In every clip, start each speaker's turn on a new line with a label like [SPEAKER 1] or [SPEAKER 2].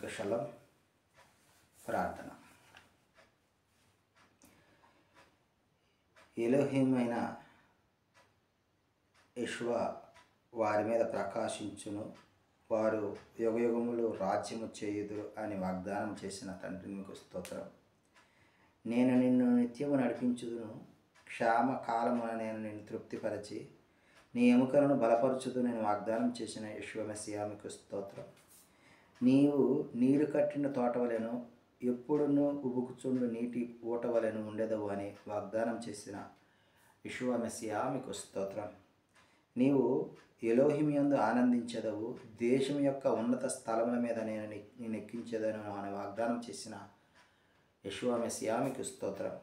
[SPEAKER 1] అందరికీ షలోం. ప్రార్థన. ఎలోహిమైన యెషువా వారి మీద ప్రకాశించును, వారు యుగయుగములు రాజ్యము చేయుదురు అని వాగ్దానం చేసిన తండ్రి మీకు స్తోత్రం. నేను నిన్ను నిత్యము నడిపించుదును, క్షామకాలమున నేను నిన్ను తృప్తిపరచి నీ ఎముకలను బలపరచుదు నేను వాగ్దానం చేసిన యెషువా మెస్సియా మీకు స్తోత్రం. నీవు నీరు కట్టిన తోటవలెను, ఎప్పుడునూ ఉబుకుచుండు నీటి ఊటవలెను ఉండెదవు అని వాగ్దానం చేసిన యెషువా మెస్సియా మీకు స్తోత్రం. నీవు ఎలోహిము యందు ఆనందించెదవు, దేశం యొక్క ఉన్నత స్థలముల మీద నేను ఎక్కించెదను అని వాగ్దానం చేసిన యెషువా మెస్సియా మీకు స్తోత్రం.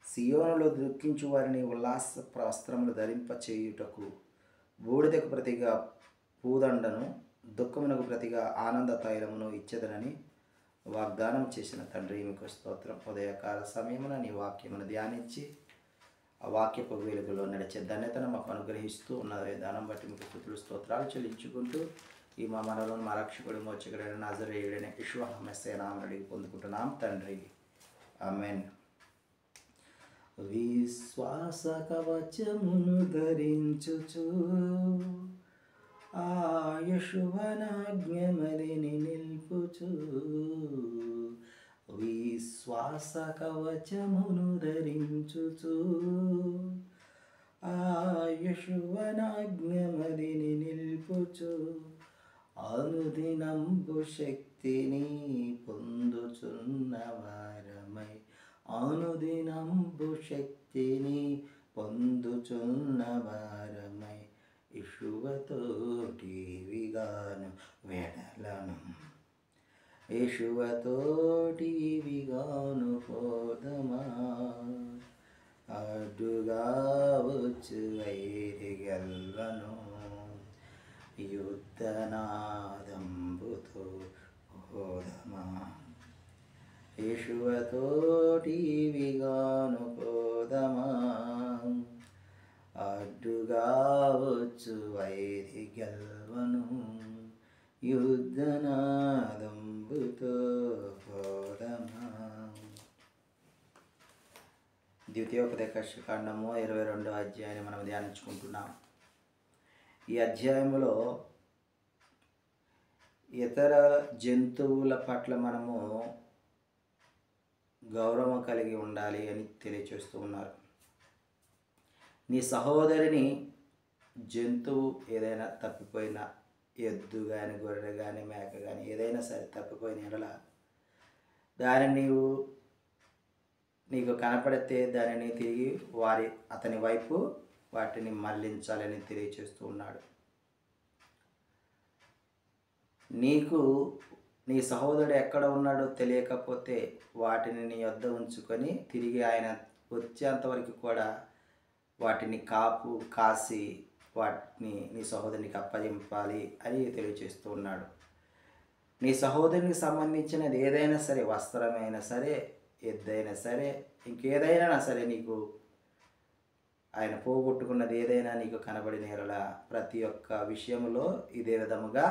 [SPEAKER 1] సియోనులో దుఃఖించు వారిని ఉల్లాస వస్త్రములు ధరింప చేయుటకు, బూడిదకు ప్రతిగా పూదండను, దుఃఖమునకు ప్రతిగా ఆనంద తైలమును ఇచ్చెదనని వాగ్దానం చేసిన తండ్రి మీకు స్తోత్రం. ఉదయకాల సమయమున నీ వాక్యమును ధ్యానించి ఆ వాక్యపు వెలుగులో నడిచే ధన్యతను మాకు అనుగ్రహిస్తూ ఉన్న విధానం బట్టి మీకు స్తుతులు స్తోత్రాలు చెల్లించుకుంటూ ఈ మా మనలోని మా రక్షకుడు మోచకుడైన నజరేయుడైన యెషువా మెస్సియా నామమున అడిగి పొందుకుంటున్నాం తండ్రి, ఆమేన్. విశ్వాస కవచమును ధరించుచు ఆ యెషువనాజ్ఞమదిని నిల్పుచు, విశ్వాస కవచమును ధరించుచు ఆ యెషువనాజ్ఞమదిని నిల్పుచు, అనుదినంబు శక్తిని పొందుచున్న వారమై, అనుదినంబు శక్తిని పొందుచున్న వారమై యెషువతోటివిగాను వెడలను, యెషువతోటివిగాను పోదమా, అడ్డుగా వచ్చు వైరి గెల్వను, యుద్ధనాదంబుతో పోదమా, యెషువతోటివిగాను పోదమా, అడ్డుగా వచ్చు వైరి గెల్వను, యుద్ధనాదంబుతో పోదమా. ద్వితీయోపదేశకాండము 22వ అధ్యాయాన్ని మనం ధ్యానించుకుంటున్నాం. ఈ అధ్యాయంలో ఇతర జంతువుల పట్ల మనము గౌరవం కలిగి ఉండాలి అని తెలియచేస్తూ ఉన్నారు. నీ సహోదరిని జంతువు ఏదైనా తప్పిపోయిన, ఎద్దు కానీ గొర్రె కానీ మేక కానీ ఏదైనా సరే తప్పిపోయిన ఎడల దానిని నీకు కనపడితే దానిని తిరిగి అతని వైపు వాటిని మళ్లించాలని తెలియచేస్తూ ఉన్నాడు. నీకు నీ సహోదరుడు ఎక్కడ ఉన్నాడో తెలియకపోతే వాటిని నీ వద్ద ఉంచుకొని తిరిగి ఆయన వచ్చేంతవరకు కూడా వాటిని కాసి వాటిని నీ సహోదరునికి అప్పగింపాలి అని తెలియచేస్తూ ఉన్నాడు. నీ సహోదరునికి సంబంధించినది ఏదైనా సరే, వస్త్రమైనా సరే, ఎద్దైనా సరే, ఇంకేదైనా సరే, నీకు ఆయన పోగొట్టుకున్నది ఏదైనా నీకు కనబడిన ఎడల ప్రతి ఒక్క విషయంలో ఇదే విధముగా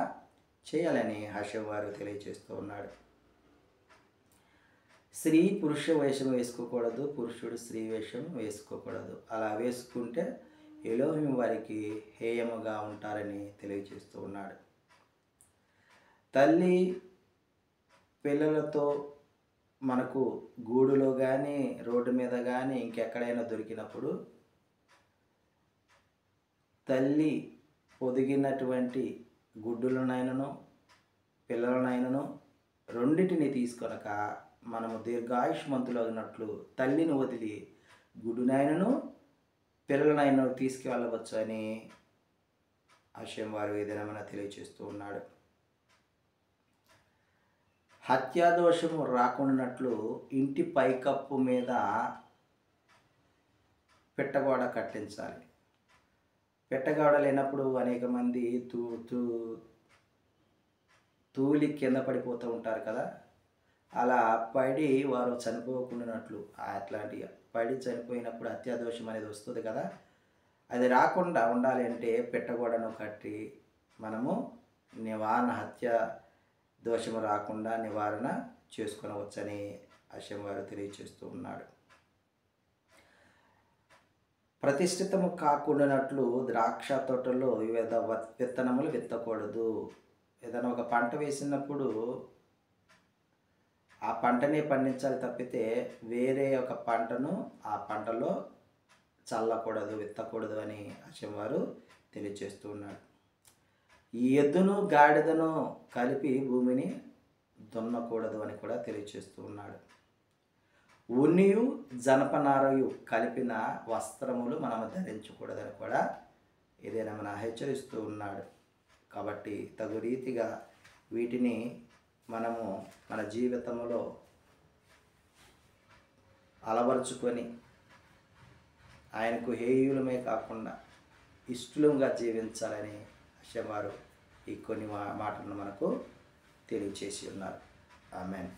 [SPEAKER 1] చేయాలని హషం వారు తెలియచేస్తూ ఉన్నాడు. స్త్రీ పురుష వేషం వేసుకోకూడదు, పురుషుడు స్త్రీ వేషం వేసుకోకూడదు. అలా వేసుకుంటే ఎలోహిము వారికి హేయముగా ఉంటారని తెలియచేస్తూ ఉన్నాడు. తల్లి పిల్లలతో మనకు గూడులో కానీ రోడ్డు మీద కానీ ఇంకెక్కడైనా దొరికినప్పుడు తల్లి పొదిగినటువంటి గుడ్డులనైనను పిల్లలనైనను రెండిటిని తీసుకొనక మనము దీర్ఘాయుష్మంతులు అయినట్లు తల్లిని వదిలి గుడ్డునైనను పిల్లలనైనను తీసుకువెళ్ళవచ్చు అని ఆశయం వారు ఏదైనా తెలియచేస్తూ ఉన్నాడు. హత్యాదోషము రాకుండానట్లు ఇంటి పైకప్పు మీద పెట్టగోడ కట్టించాలి. పెట్టగోడ లేనప్పుడు అనేక మంది తూలి కింద పడిపోతూ ఉంటారు కదా, అలా పడి వారు చనిపోకుండానట్లు, అట్లాంటి పడి చనిపోయినప్పుడు హత్యాదోషం అనేది వస్తుంది కదా, అది రాకుండా ఉండాలి అంటే పెట్టగోడను కట్టి మనము హత్య దోషము రాకుండా నివారణ చేసుకొనవచ్చని హషెం వారు తెలియచేస్తూ ఉన్నాడు. ప్రతిష్ఠితము కాకుండానట్లు ద్రాక్ష తోటలో వివిధ విత్తనములు విత్తకూడదు. ఏదైనా ఒక పంట వేసినప్పుడు ఆ పంటనే పండించాలి తప్పితే వేరే ఒక పంటను ఆ పంటలో చల్లకూడదు, విత్తకూడదు అని హషెం వారు తెలియచేస్తూ ఉన్నాడు. ఈ ఎద్దును గాడిదను కలిపి భూమిని దున్నకూడదు అని కూడా తెలియచేస్తూ ఉన్నాడు. ఉన్నియు జనపనారయు కలిపిన వస్త్రములు మనము ధరించకూడదని కూడా ఏదైనా మన హెచ్చరిస్తూ ఉన్నాడు. కాబట్టి తగు రీతిగా వీటిని మనము మన జీవితంలో అలవరుచుకొని ఆయనకు హేయులమే కాకుండా ఇష్టలుగా జీవించాలని హషెం వారు ఈ కొన్ని మాటలను మనకు తెలియచేసి ఉన్నారు. ఆమేన్.